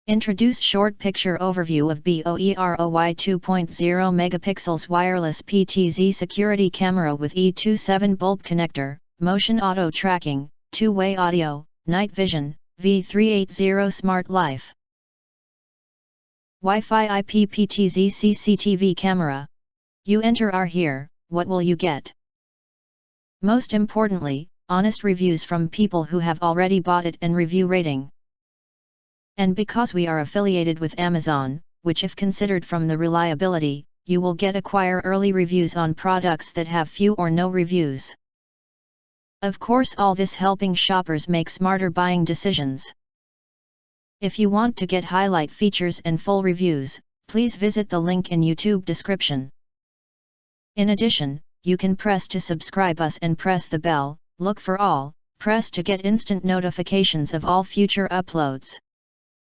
Introduce short picture overview of BOEROY 2.0 megapixels wireless PTZ security camera with E27 bulb connector, motion auto tracking, two-way audio, night vision, V380 smart life. Wi-Fi IP PTZ CCTV camera. You enter our here, what will you get? Most importantly, honest reviews from people who have already bought it and review rating. And because we are affiliated with Amazon, which if considered from the reliability, you will get acquire early reviews on products that have few or no reviews. Of course, all this helping shoppers make smarter buying decisions. If you want to get highlight features and full reviews, please visit the link in YouTube description. In addition, you can press to subscribe us and press the bell, look for all, press to get instant notifications of all future uploads.